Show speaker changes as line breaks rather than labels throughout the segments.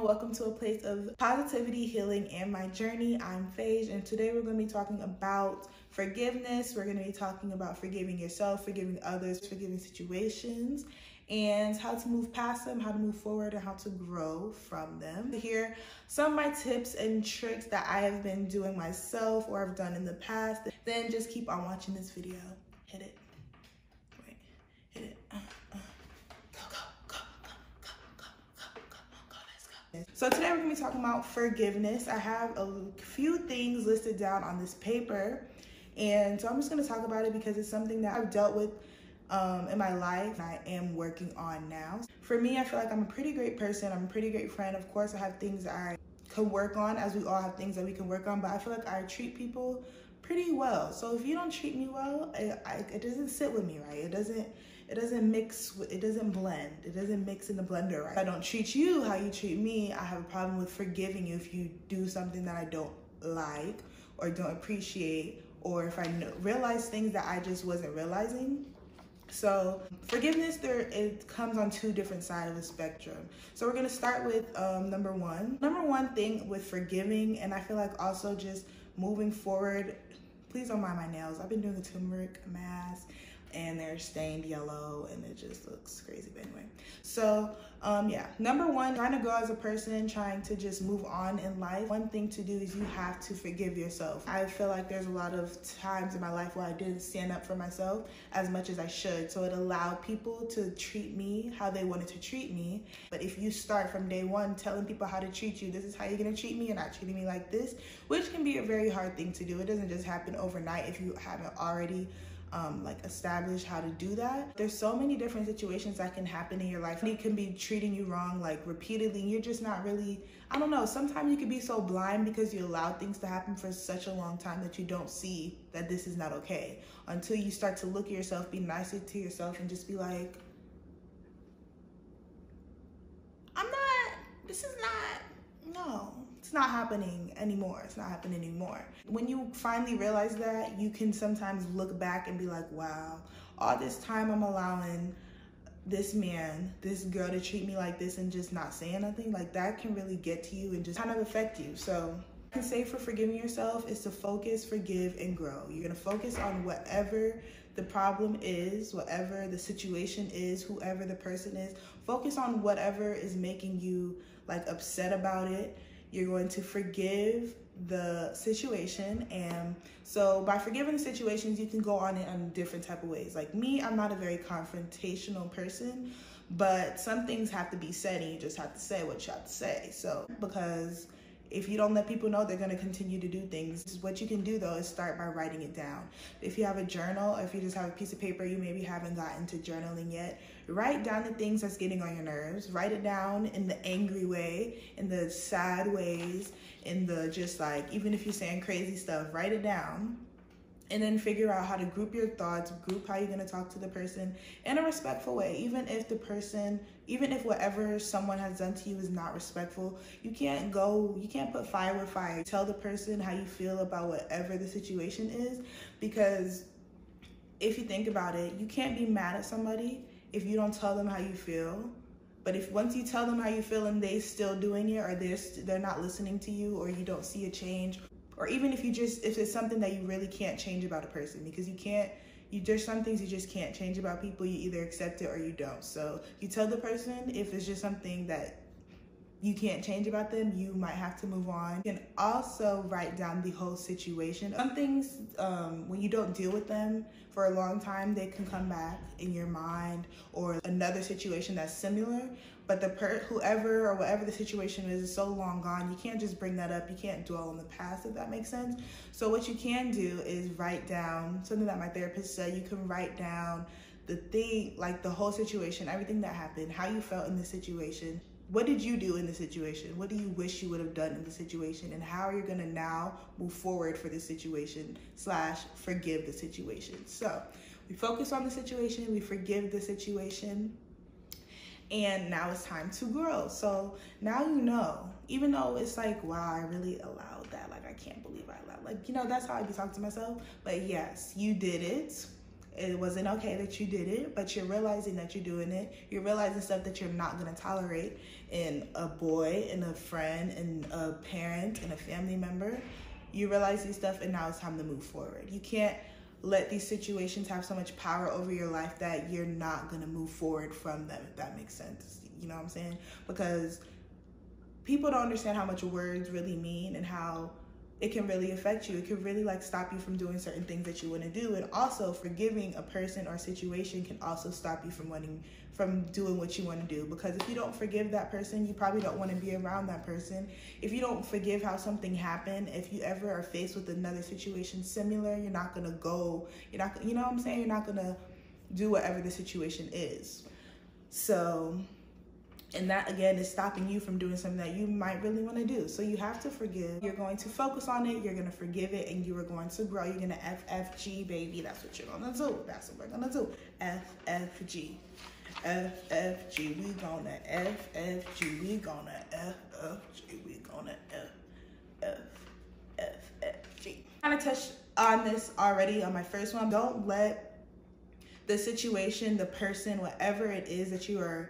Welcome to a place of positivity, healing, and my journey. I'm Phaj, and today we're going to be talking about forgiveness. We're going to be talking about forgiving yourself, forgiving others, forgiving situations, and how to move past them, how to move forward, and how to grow from them. To hear some of my tips and tricks that I have been doing myself or I've done in the past, then just keep on watching this video. Hit it. Wait. Hit it. So today we're going to be talking about forgiveness. I have a few things listed down on this paper, and so I'm just going to talk about it because it's something that I've dealt with in my life and I am working on now. For me, I feel like I'm a pretty great person. I'm a pretty great friend. Of course, I have things that I can work on, as we all have things that we can work on, but I feel like I treat people pretty well. So if you don't treat me well, it doesn't sit with me right. It doesn't mix, it doesn't blend, it doesn't mix in the blender right. If I don't treat you how you treat me, I have a problem with forgiving you if you do something that I don't like or don't appreciate, or if I realize things that I just wasn't realizing. So forgiveness, it comes on two different sides of the spectrum. So we're gonna start with number one thing with forgiving, and I feel like also just moving forward. Please don't mind my nails. I've been doing a turmeric mask and they're stained yellow and it just looks crazy, but anyway. So yeah, number one, trying to grow as a person, trying to just move on in life. One thing to do is you have to forgive yourself. I feel like there's a lot of times in my life where I didn't stand up for myself as much as I should. So it allowed people to treat me how they wanted to treat me. But if you start from day one telling people how to treat you, this is how you're gonna treat me, and not treating me like this, which can be a very hard thing to do. It doesn't just happen overnight if you haven't already like established how to do that. There's so many different situations that can happen in your life. He can be treating you wrong like repeatedly, and you're just not really, I don't know, sometimes you can be so blind because you allow things to happen for such a long time that you don't see that this is not okay, until you start to look at yourself, be nicer to yourself, and just be like, no, it's not happening anymore. It's not happening anymore. When you finally realize that, you can sometimes look back and be like, wow, all this time I'm allowing this man, this girl to treat me like this and just not saying nothing, like that can really get to you and just kind of affect you. So I can say for forgiving yourself is to focus, forgive, and grow. You're gonna focus on whatever the problem is, whatever the situation is, whoever the person is. Focus on whatever is making you like upset about it. You're going to forgive the situation, and so by forgiving the situations, you can go on it on different type of ways. Like me, I'm not a very confrontational person, but some things have to be said, and you just have to say what you have to say. So because if you don't let people know, they're going to continue to do things. What you can do though is start by writing it down. If you have a journal, or if you just have a piece of paper, you maybe haven't gotten to journaling yet, write down the things that's getting on your nerves. Write it down in the angry way, in the sad ways, in the just like, even if you're saying crazy stuff, write it down. And then figure out how to group your thoughts, group how you're gonna talk to the person in a respectful way. Even if whatever someone has done to you is not respectful, you can't put fire with fire. Tell the person how you feel about whatever the situation is, because if you think about it, you can't be mad at somebody if you don't tell them how you feel. But if once you tell them how you feel and they still doing it, or they're not listening to you, or you don't see a change, or even if it's something that you really can't change about a person, because there's some things you just can't change about people. You either accept it or you don't. So you tell the person if it's just something that you can't change about them, you might have to move on. You can also write down the whole situation. Some things, when you don't deal with them for a long time, they can come back in your mind, or another situation that's similar. But whoever or whatever the situation is so long gone, you can't just bring that up. You can't dwell on the past, if that makes sense. So what you can do is write down something that my therapist said. You can write down the thing, like the whole situation, everything that happened, how you felt in the situation. What did you do in the situation? What do you wish you would have done in the situation? And how are you gonna now move forward for the situation / forgive the situation? So we focus on the situation, we forgive the situation, and now it's time to grow. So now you know, even though it's like, wow, I really allowed that. Like, I can't believe I allowed, like, that's how I be talking to myself. But yes, you did it. It wasn't okay that you did it, but you're realizing that you're doing it. You're realizing stuff that you're not gonna tolerate in a boy, in a friend, in a parent, in a family member. You realize these stuff, and now it's time to move forward. You can't let these situations have so much power over your life that you're not gonna move forward from them, if that makes sense. You know what I'm saying? Because people don't understand how much words really mean and how it can really affect you. It can really like stop you from doing certain things that you want to do. And also forgiving a person or situation can also stop you from doing what you want to do. Because if you don't forgive that person, you probably don't want to be around that person. If you don't forgive how something happened, if you ever are faced with another situation similar, you're not going to go, you know what I'm saying? You're not going to do whatever the situation is. So, and that again is stopping you from doing something that you might really want to do. So you have to forgive. You're going to focus on it. You're going to forgive it, and you are going to grow. You're going to FFG, baby. That's what you're going to do. That's what we're going to do. FFG. FFG. We gonna FFG. We gonna FFG. We gonna FFG. I kind of touched on this already on my first one. Don't let the situation, the person, whatever it is that you are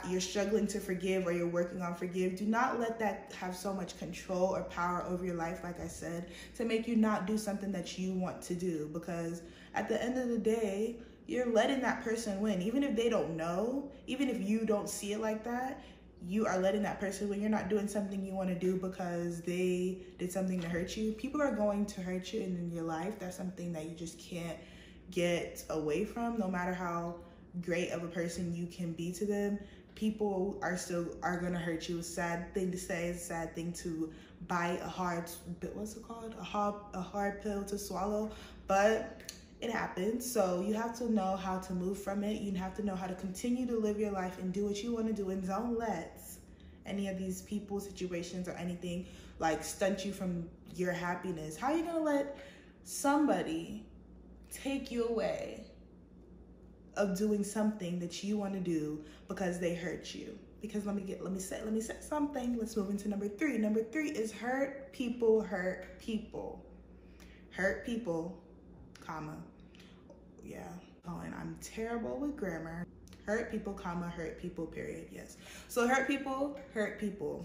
you're struggling to forgive or you're working on forgive, do not let that have so much control or power over your life, like I said, to make you not do something that you want to do. Because at the end of the day, you're letting that person win. Even if they don't know, even if you don't see it like that, you are letting that person win. You're not doing something you want to do because they did something to hurt you. People are going to hurt you in your life. That's something that you just can't get away from. No matter how great of a person you can be to them, people are gonna hurt you. It's a sad thing to say, it's a sad thing to bite, a hard pill to swallow, but it happens. So you have to know how to move from it. You have to know how to continue to live your life and do what you want to do, and don't let any of these people, situations, or anything like stunt you from your happiness. How are you gonna let somebody take you away of doing something that you want to do because they hurt you? Because let me say something. Let's move into number 3. Number 3 is hurt people, comma. Yeah. Oh, and I'm terrible with grammar. Hurt people, comma, hurt people, period. Yes. So hurt people.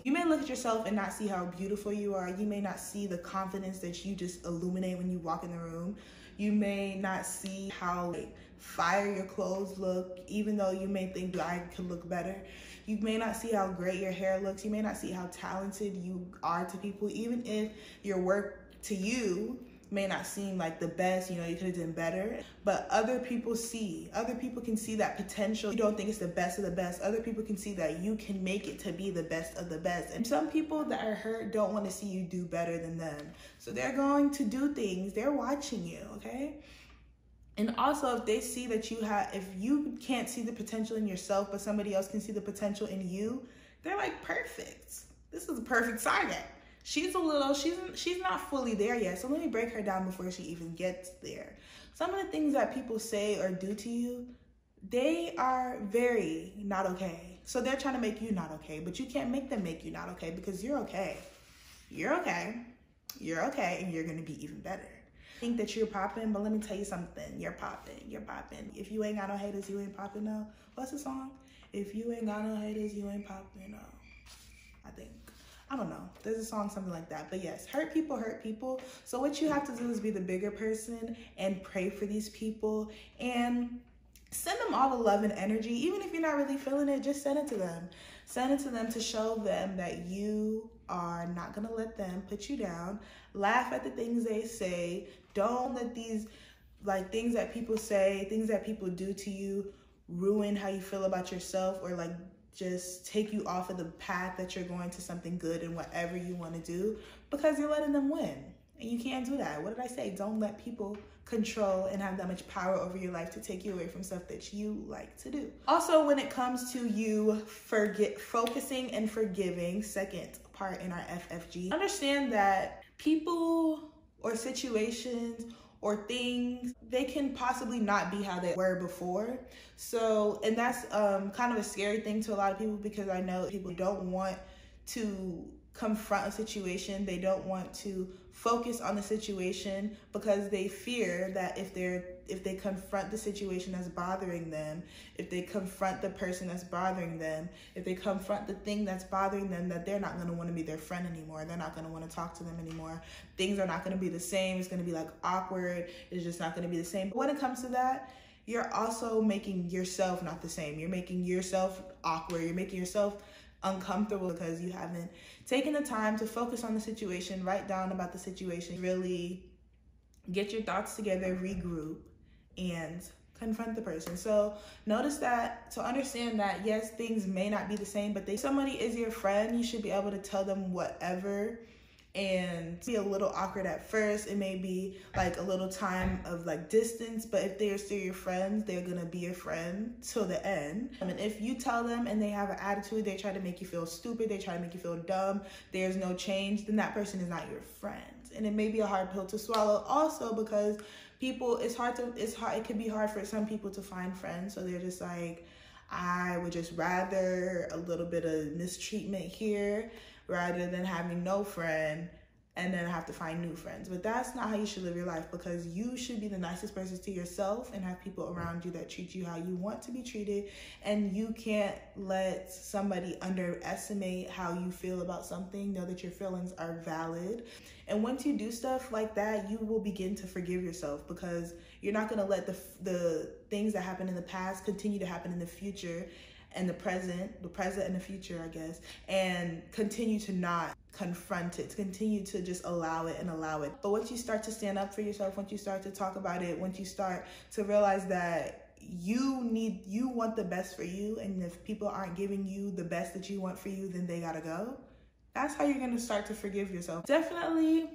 You may look at yourself and not see how beautiful you are. You may not see the confidence that you just illuminate when you walk in the room. You may not see how fire your clothes look, even though you may think that I could look better. You may not see how great your hair looks. You may not see how talented you are to people, even if your work to you may not seem like the best, you could have done better, but other people can see that potential. You don't think it's the best of the best. Other people can see that you can make it to be the best of the best. And some people that are hurt don't want to see you do better than them. So they're going to do things. They're watching you, okay? And also, if they see that if you can't see the potential in yourself, but somebody else can see the potential in you, they're like, perfect. This is a perfect target. She's not fully there yet, so let me break her down before she even gets there. Some of the things that people say or do to you, they are very not okay. So they're trying to make you not okay, but you can't make them make you not okay, because you're okay. You're okay, and you're gonna be even better. Think that you're popping, but let me tell you something. You're popping. If you ain't got no haters, you ain't popping, no. What's the song? If you ain't got no haters, you ain't popping, no. I don't know. There's a song, something like that. But yes, hurt people. So what you have to do is be the bigger person and pray for these people and send them all the love and energy. Even if you're not really feeling it, just send it to them. Send it to them to show them that you are not gonna let them put you down. Laugh at the things they say. Don't let these things that people say, things that people do to you ruin how you feel about yourself, or just take you off of the path that you're going to something good and whatever you want to do, because you're letting them win. And you can't do that. What did I say? Don't let people control and have that much power over your life to take you away from stuff that you like to do. Also, when it comes to you focusing and forgiving, second part in our FFG, understand that people or situations or things, they can possibly not be how they were before. So, and that's kind of a scary thing to a lot of people, because I know people don't want to confront a situation. They don't want to focus on the situation because they fear that if they confront the situation that's bothering them, if they confront the person that's bothering them, if they confront the thing that's bothering them, that they're not going to want to be their friend anymore. They're not going to want to talk to them anymore. Things are not going to be the same. It's going to be like awkward. It's just not going to be the same. But when it comes to that, you're also making yourself not the same. You're making yourself awkward. You're making yourself uncomfortable because you haven't taken the time to focus on the situation, write down about the situation, really get your thoughts together, regroup, and confront the person. So notice that, to understand that, yes, things may not be the same, but if somebody is your friend, you should be able to tell them whatever. And be a little awkward at first. It may be like a little time of like distance, but if they're still your friends, they're gonna be your friend till the end. And if you tell them and they have an attitude, they try to make you feel stupid, they try to make you feel dumb, there's no change, then that person is not your friend. And it may be a hard pill to swallow also, because people, it can be hard for some people to find friends. So they're just like, I would just rather a little bit of mistreatment here rather than having no friend and then have to find new friends. But that's not how you should live your life, because you should be the nicest person to yourself and have people around you that treat you how you want to be treated. And you can't let somebody underestimate how you feel about something. Know that your feelings are valid. And once you do stuff like that, you will begin to forgive yourself, because you're not going to let the things that happened in the past continue to happen in the future and the present and the future, I guess, and continue to not confront it, to continue to just allow it. But once you start to stand up for yourself, once you start to talk about it, once you start to realize that you want the best for you, and if people aren't giving you the best that you want for you, then they gotta go. That's how you're going to start to forgive yourself. Definitely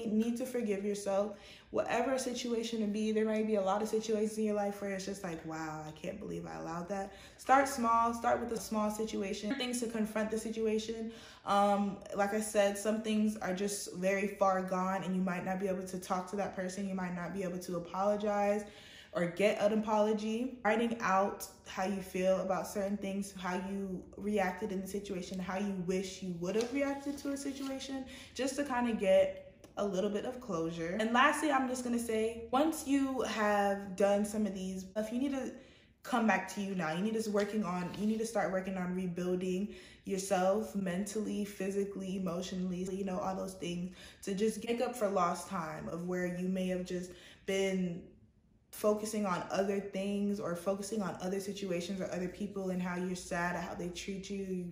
need to forgive yourself. Whatever situation it be, there might be a lot of situations in your life where it's just like, wow, I can't believe I allowed that. Start small. Start with a small situation. Things to confront the situation. Like I said, some things are just very far gone, and you might not be able to talk to that person. You might not be able to apologize or get an apology. Writing out how you feel about certain things, how you reacted in the situation, how you wish you would have reacted to a situation, just to kind of get a little bit of closure. And lastly, I'm just gonna say, once you have done some of these, if you need to come back to you now, you need to start working on rebuilding yourself mentally, physically, emotionally, you know, all those things, to just make up for lost time of where you may have just been focusing on other things or focusing on other situations or other people and how you're sad at how they treat you.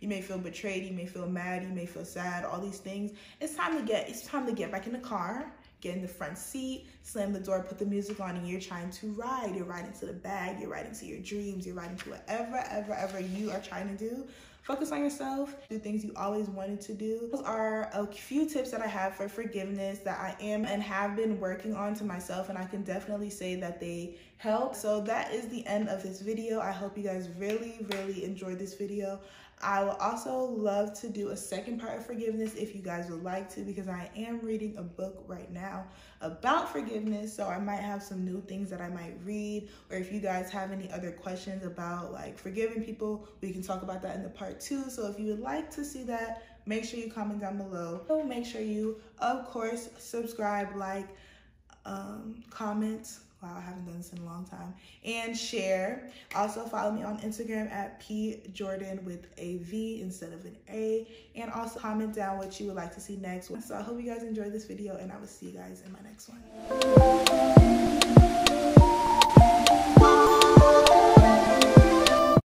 You may feel betrayed, you may feel mad, you may feel sad, all these things. It's time to get back in the car, get in the front seat, slam the door, put the music on, and you're trying to ride. You're riding to the bag, you're riding to your dreams, you're riding to whatever ever you are trying to do. Focus on yourself, do things you always wanted to do. Those are a few tips that I have for forgiveness that I am and have been working on to myself, and I can definitely say that they help. So that is the end of this video. I hope you guys really enjoyed this video. I will also love to do a second part of forgiveness if you guys would like to, because I am reading a book right now about forgiveness, so I might have some new things that I might read. Or if you guys have any other questions about like forgiving people, we can talk about that in the part 2. So if you would like to see that, make sure you comment down below. So make sure you, of course, subscribe, like, comment. Wow, I haven't done this in a long time. And share. Also follow me on Instagram at P.J with a V instead of an A. And also comment down what you would like to see next. So I hope you guys enjoyed this video, and I will see you guys in my next one.